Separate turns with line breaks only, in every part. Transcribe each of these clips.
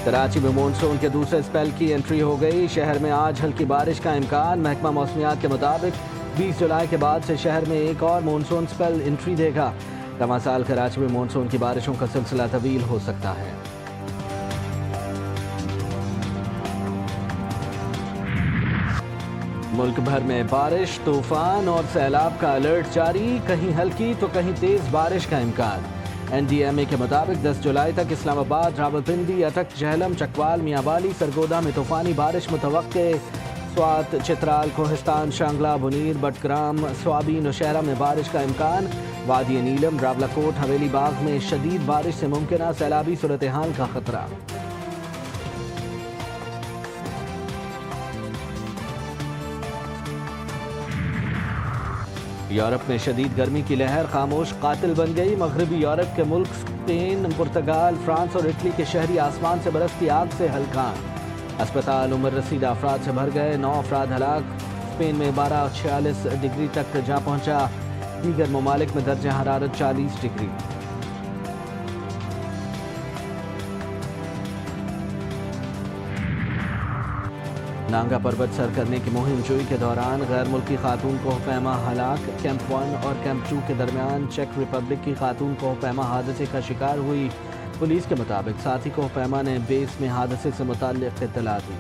کراچی میں مونسون کے دوسرے اسپیل کی انٹری ہو گئی. شہر میں آج ہلکی بارش کا امکان. محکمہ موسمیات کے مطابق 20 جولائی کے بعد سے شہر میں ایک اور مونسون اسپیل انٹری دے گا. رواں سال کراچی میں مونسون کی بارشوں کا سلسلہ طویل ہو سکتا ہے. ملک بھر میں بارش، طوفان اور سیلاب کا الرٹ جاری. کہیں ہلکی تو کہیں تیز بارش کا امکان. NDMA کے مطابق 10 جولائی تک اسلام آباد، راولپنڈی، اٹک، جہلم، چکوال، میاں والی، سرگودا میں طوفانی بارش متوقع. سوات، چترال، کوہستان، شانگلہ، بنیر، بٹگرام، سوابی، نوشہرہ میں بارش کا امکان. وادی نیلم، راولاکوٹ، حویلی باغ میں شدید بارش سے ممکنہ سیلابی صورتحال کا خطرہ. یورپ میں شدید گرمی کی لہر خاموش قاتل بن گئی. مغربی یورپ کے ملک اسپین، پرتگال، فرانس اور اٹلی کے شہری آسمان سے برستی آگ سے ہلکان. اسپتال عمر رسیدہ افراد سے بھر گئے. 9 افراد ہلاک. اسپین میں 46 ڈگری تک جا پہنچا. دیگر ممالک میں درجہ حرارت 40 ڈگری. نانگا پروت سر کرنے کی مہم جوئی کے دوران غیر ملکی خاتون کوہ پیما ہلاک. کیمپ 1 اور کیمپ 2 کے درمیان چیک ریپبلک کی خاتون کوہ پیما حادثے کا شکار ہوئی. پولیس کے مطابق ساتھی کوہ پیما نے بیس میں حادثے سے متعلق اطلاع دی.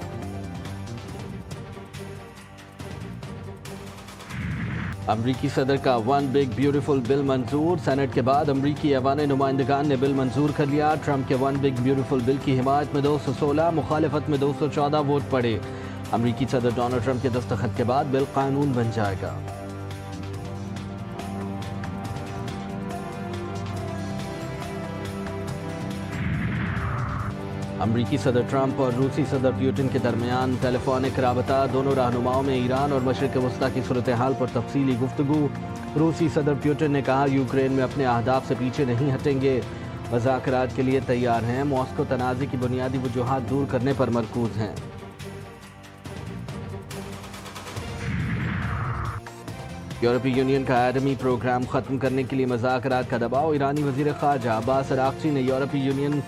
امریکی صدر کا ون بگ بیوٹیفل بل منظور. سینٹ کے بعد امریکی ایوان نمائندگان نے بل منظور کر لیا. ٹرمپ کے ون بگ بیوٹیفل بل کی حمایت میں 216، مخالفت میں 214 ووٹ پڑے. امریکی صدر ڈونلڈ ٹرمپ کے دستخط کے بعد بل قانون بن جائے گا. امریکی صدر ٹرمپ اور روسی صدر پیوٹن کے درمیان ٹیلی فونک رابطہ. دونوں رہنماؤں میں ایران اور مشرق وسطیٰ کی صورتحال پر تفصیلی گفتگو. روسی صدر پیوٹن نے کہا یوکرین میں اپنے اہداف سے پیچھے نہیں ہٹیں گے. مذاکرات کے لیے تیار ہیں. ماسکو تنازع کی بنیادی وجوہات دور کرنے پر مرکوز ہیں. یورپی یونین کا ایٹمی پروگرام ختم کرنے کے لیے مذاکرات کا دباؤ. ایرانی وزیر خارجہ عباس اراغچی نے یورپی یونین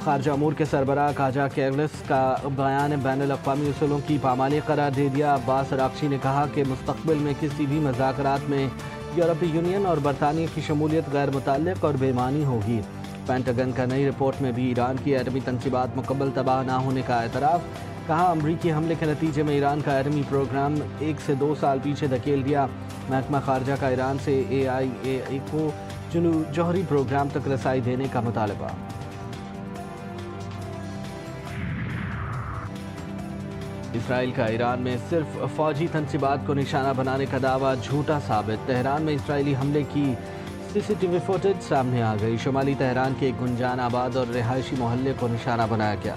خارجہ امور کے سربراہ کاجا کیرلس کا بیان بین الاقوامی اصولوں کی پامالی قرار دے دیا. عباس اراغچی نے کہا کہ مستقبل میں کسی بھی مذاکرات میں یورپی یونین اور برطانیہ کی شمولیت غیر متعلق اور بے معنی ہوگی. پینٹاگن کا نئی رپورٹ میں بھی ایران کی ایٹمی تنصیبات مکمل تباہ نہ ہونے کا اعتراف. کہا امریکی حملے کے نتیجے میں ایران کا ایٹمی پروگرام 1 سے 2 سال پیچھے دھکیل دیا. محکمہ خارجہ کا ایران سے AIAA کو جوہری پروگرام تک رسائی دینے کا مطالبہ. اسرائیل کا ایران میں صرف فوجی تنصیبات کو نشانہ بنانے کا دعویٰ جھوٹا ثابت. تہران میں اسرائیلی حملے کی CCTV فوٹیج سامنے آ گئی. شمالی تہران کے گنجان آباد اور رہائشی محلے کو نشانہ بنایا گیا.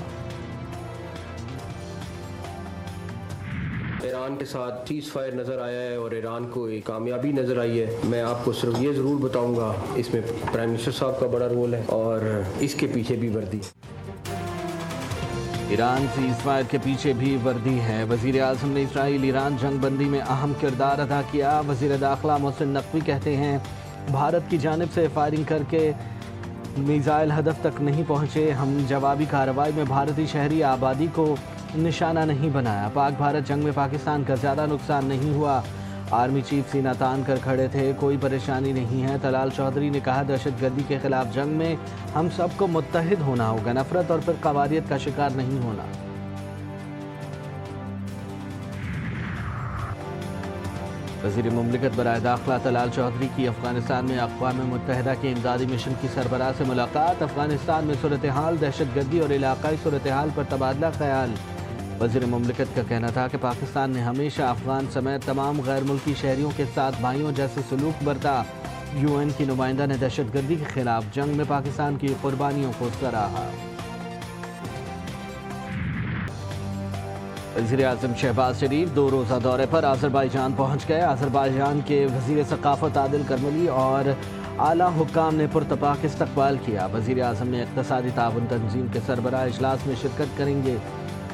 ایران کے ساتھ سیز فائر نظر آیا ہے اور ایران کو ایک کامیابی نظر آئی ہے. میں آپ کو صرف یہ ضرور بتاؤں گا اس میں پرائم منسٹر صاحب کا بڑا رول ہے اور اس کے پیچھے بھی وردی.
ایران سیز فائر کے پیچھے بھی وردی ہے. وزیر اعظم نے اسرائیل ایران جنگ بندی میں اہم کردار ادا کیا. وزیر داخلہ محسن نقوی کہتے ہیں بھارت کی جانب سے فائرنگ کر کے میزائل ہدف تک نہیں پہنچے. ہم جوابی کارروائی میں بھارتی شہری آبادی کو نشانہ نہیں بنایا. پاک بھارت جنگ میں پاکستان کا زیادہ نقصان نہیں ہوا. آرمی چیف سینہ تان کر کھڑے تھے. کوئی پریشانی نہیں ہے. طلال چودھری نے کہا دہشت گردی کے خلاف جنگ میں ہم سب کو متحد ہونا ہوگا. نفرت اور فرقہ واریت کا شکار نہیں ہونا. وزیر مملکت برائے داخلہ طلال چودھری کی افغانستان میں اقوام متحدہ کے امدادی مشن کی سربراہ سے ملاقات. افغانستان میں صورتحال، دہشت گردی اور علاقائی صورتحال پر تبادلہ خیال. وزیر مملکت کا کہنا تھا کہ پاکستان نے ہمیشہ افغان سمیت تمام غیر ملکی شہریوں کے ساتھ بھائیوں جیسے سلوک برتا. UN کی نمائندہ نے دہشت گردی کے خلاف جنگ میں پاکستان کی قربانیوں کو سراہا. وزیر اعظم شہباز شریف 2 روزہ دورے پر آذربائیجان پہنچ گئے. آذربائیجان کے وزیر ثقافت عادل کرملی اور اعلیٰ حکام نے پرتپاک استقبال کیا. وزیر اعظم نے اقتصادی تعاون تنظیم کے سربراہ اجلاس میں شرکت کریں گے.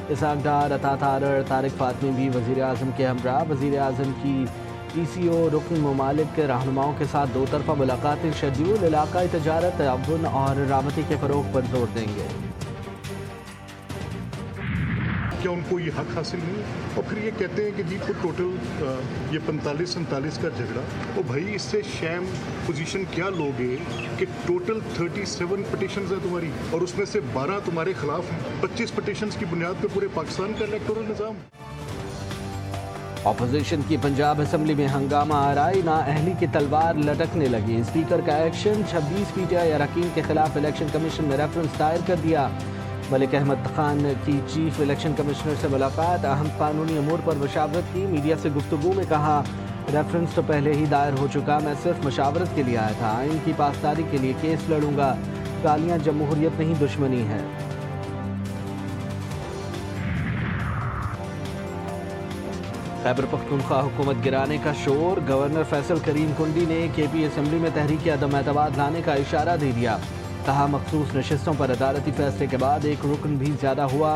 اسحاق ڈار، عطا تارڑ، طارق فاطمی بھی وزیر اعظم کے ہمراہ. وزیر اعظم کی PCO رکن ممالک کے رہنماؤں کے ساتھ 2 طرفہ ملاقاتیں شیڈول. علاقائی تجارت، تعاون اور رابطے کے فروغ پر زور دیں گے.
क्या उनको ये हक हासिल नहीं है? और फिर ये कहते हैं कि जी को टोटल ये 45-47 का झगड़ा, तो भाई इससे शैम पोजीशन क्या लोगे कि टोटल 37 पिटिशंस है तुम्हारी और उसमें से 12 तुम्हारे खिलाफ हैं, 25 पिटिशंस की बुनियाद पे पूरे पाकिस्तान का इलेक्टोरल निज़ाम।
अपोजिशन की पंजाब असम्बली में हंगामा आराई, नाअहली की तलवार लटकने लगी। स्पीकर का एक्शन, 26 पीटीआई अरकान के खिलाफ इलेक्शन कमीशन में रेफरेंस दायर कर दिया। मलिक अहमद खान की चीफ इलेक्शन कमिश्नर से मुलाकात, अहम कानूनी अमूर पर मशावरत की। मीडिया से गुफ्तगू में कहा, रेफरेंस तो पहले ही दायर हो चुका, मैं सिर्फ मशावरत के लिए आया था, आइन की पासदारी के लिए केस लड़ूंगा। गालियां जमहूरियत नहीं दुश्मनी है। खैबर पख्तूनख्वा हुकूमत गिराने का शोर, गवर्नर फैसल करीम कुंडी ने केपी असम्बली में तहरीक अदम एतमाद लाने का इशारा दे दिया। कहा, मखसूस नशिस्तों पर अदालती फैसले के बाद एक रुकन भी ज़्यादा हुआ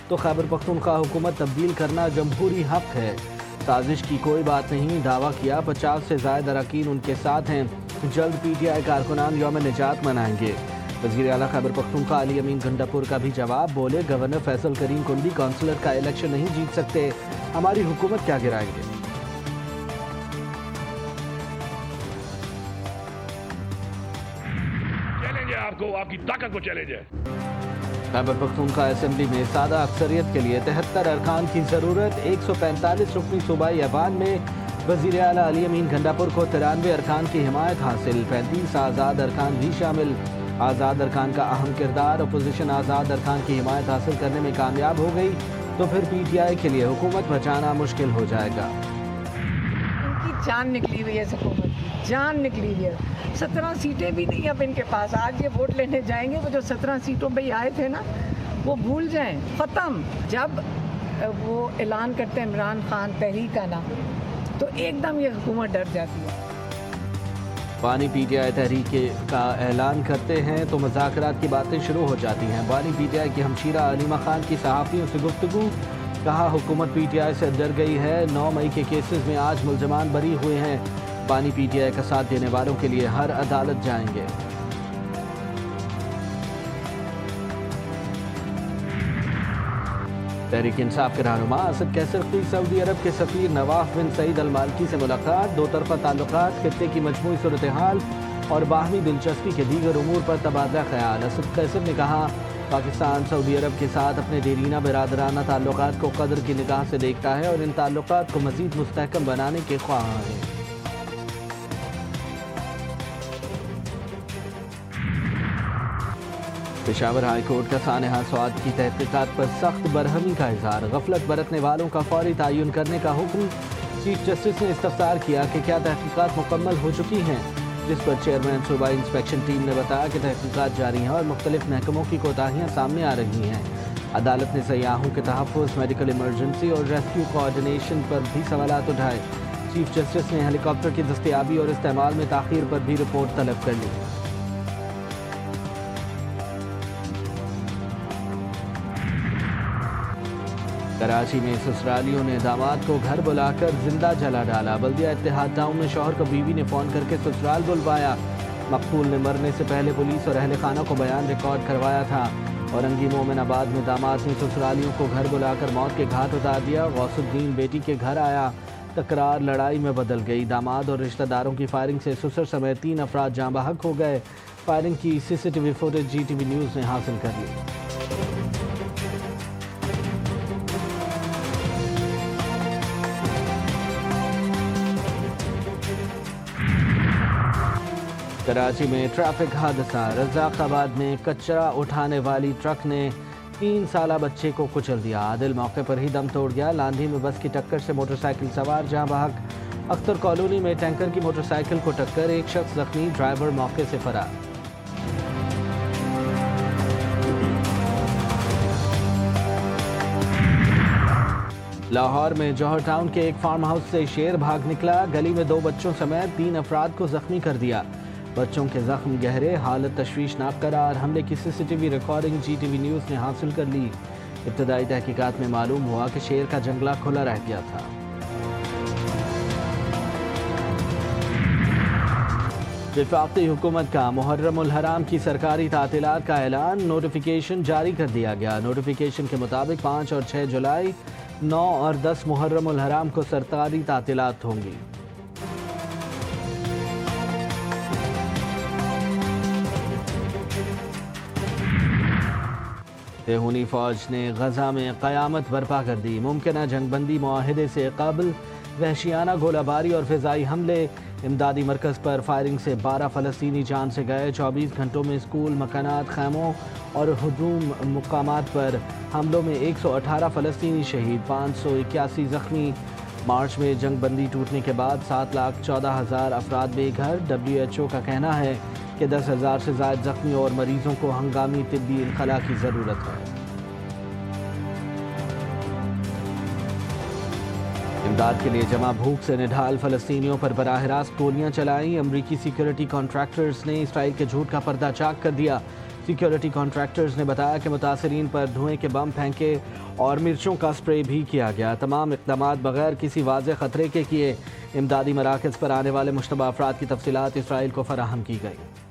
तो खैबर पख्तूनख्वा हुकूमत तब्दील करना जमहूरी हक है। साजिश की कोई बात नहीं, दावा किया 50 से ज़ायद अरकान उनके साथ हैं। जल्द पीटीआई कारकुनान यौम निजात मनाएंगे। वज़ीर आला खैबर पख्तूनख्वा अली अमीन गंडापुर का भी जवाब, बोले गवर्नर फैसल करीम कुंडी काउंसलर का इलेक्शन नहीं जीत सकते, हमारी हुकूमत क्या गिराएंगे।
आपको आपकी ताकत को चैलेंज है।
खैबर पख्तूनख्वा असेंबली में सादा अक्सरियत के लिए 73 अरकान की ज़रूरत। 145 रुकनी सूबाई ऐवान में वज़ीर आला अली अमीन गंडापुर को 93 अरकान की हिमायत हासिल। 35 आज़ाद अरकान भी शामिल। आज़ाद अरकान का अहम किरदार, अपोजिशन आज़ाद अरकान की हिमायत हासिल करने में कामयाब हो गई तो फिर पीटीआई के लिए हुकूमत बचाना मुश्किल हो जाएगा।
इनकी जान निकली हुई है, इस हुकूमत की जान निकली हुई है। 17 सीटें भी नहीं अब इनके पास। आज ये वोट लेने जाएंगे, वो जो 17 सीटों पे आए थे ना, वो भूल जाएं, ख़त्म। जब वो ऐलान करते हैं इमरान खान तहरीक का ना, तो एकदम ये हुकूमत डर जाती है।
बानी पीटीआई तहरीक का ऐलान करते हैं तो मुज़ाकरात की बातें शुरू हो जाती हैं। बानी पीटीआई की हमशीरा अलीमा खान की सहाफ़ियों से गुफ्तगू, कहा हुकूमत पीटीआई से डर गई है। 9 मई के केसेस में आज मुल्ज़मान बरी हुए हैं। बानी पीटीआई का साथ देने वालों के लिए हर अदालत जाएंगे। तहरीक इंसाफ के रहनुमा असद कैसर की सऊदी अरब के सफ़ीर नवाफ बिन सईद अल मालकी से मुलाकात। दो तरफ़ा ताल्लुकात, खित्ते की मजमूई सूरत हाल और बाहमी दिलचस्पी के दीगर उमूर पर तबादला ख्याल। असद कैसर ने कहा, पाकिस्तान सऊदी अरब के साथ अपने देरीना बिरादराना ताल्लुकात को कदर की निगाह से देखता है और इन ताल्लुकात को मज़ीद मुस्तहकम बनाने के ख्वाह है। पेशावर हाई कोर्ट का सानहा स्वाद की तहकीकात पर सख्त बरहमी का इजहार। गफलत बरतने वालों का फौरी तयन करने का हुक्म। चीफ जस्टिस ने इस्तफसार किया कि क्या तहकीकात मुकम्मल हो चुकी हैं, जिस पर चेयरमैन सूबाई इंस्पेक्शन टीम ने बताया कि तहकीकात जारी हैं और मुख्तलिफ महकमों की कोताहियाँ सामने आ रही हैं। अदालत ने सयाहों के तहफ़्फ़ुज़, मेडिकल इमरजेंसी और रेस्क्यू कोऑर्डिनेशन पर भी सवालात उठाए। चीफ जस्टिस ने हेलीकॉप्टर की दस्तयाबी और इस्तेमाल में ताख़ीर पर भी रिपोर्ट तलब कर ली। कराची में ससुरालियों ने दामाद को घर बुलाकर जिंदा जला डाला। बल्दिया इत्तेहाद टाउन में शौहर को बीवी ने फ़ोन करके ससुराल बुलवाया। मकतूल ने मरने से पहले पुलिस और अहल खाना को बयान रिकॉर्ड करवाया था। औरंगी मोमिनाबाद में दामाद ने ससुरालियों को घर बुलाकर मौत के घाट उतार दिया। गौसुद्दीन बेटी के घर आया, तकरार लड़ाई में बदल गई। दामाद और रिश्तेदारों की फायरिंग से ससुर समेत 3 अफराद जाँ बहक हो गए। फायरिंग की CCTV फुटेज GTV न्यूज़ ने हासिल कर ली। कराची में ट्रैफिक हादसा। रज़ाक़ाबाद में कचरा उठाने वाली ट्रक ने 3 साला बच्चे को कुचल दिया। आदिल मौके पर ही दम तोड़ गया। लांधी में बस की टक्कर से मोटरसाइकिल सवार जहां बहक। अख्तर कॉलोनी में टैंकर की मोटरसाइकिल को टक्कर, एक शख्स जख्मी, ड्राइवर मौके से फरार। लाहौर में जौहर टाउन के एक फार्म हाउस से शेर भाग निकला। गली में 2 बच्चों समेत 3 अफराद को जख्मी कर दिया। बच्चों के जख्म गहरे, हालत तशवीशनाक करार। हमले की CCTV रिकॉर्डिंग GTV न्यूज़ ने हासिल कर ली। इब्तदाई तहकीकात में मालूम हुआ कि शेर का जंगला खुला रह गया था। वफाकी हुकूमत का मुहर्रम उल हराम की सरकारी तातीलात का ऐलान, नोटिफिकेशन जारी कर दिया गया। नोटिफिकेशन के मुताबिक 5 और 6 जुलाई, 9 और 10 मुहर्रम उल हराम को सरकारी तातीलात होंगी। बेहूनी फौज ने गजा में क़यामत बर्पा कर दी। मुमकिन जंगबंदी मुआहदे से कबल वहशियाना गोलाबारी और फ़िज़ाई हमले, इमदादी मरकज़ पर फायरिंग से 12 फ़लस्तीनी जान से गए। 24 घंटों में स्कूल, मकानात, खैमों और हुजूम मुकामात पर हमलों में 118 फ़लस्तीनी शहीद, 581 ज़ख्मी। मार्च में जंगबंदी टूटने के बाद 7,14,000 अफराद बेघर। WHO का कहना है कि 10,000 से ज़ायद ज़ख्मी और मरीज़ों को हंगामी तिब्बी इनखला की ज़रूरत है। इमदाद के लिए जमा भूख से निढाल फ़लस्तीनियों पर बराह रास्त गोलियां चलाई। अमरीकी सिक्योरिटी कॉन्ट्रैक्टर्स ने इसराइल के झूठ का पर्दा चाक कर दिया। सिक्योरिटी कॉन्ट्रैक्टर्स ने बताया कि मुतासरीन पर धुएं के बम फेंके और मिर्चों का स्प्रे भी किया गया। तमाम इक़दामात बगैर किसी वाज़ेह ख़तरे के किए। इमदादी मराकज़ पर आने वाले मुश्तबा अफराद की तफसीलात इसराइल को फराहम की गई।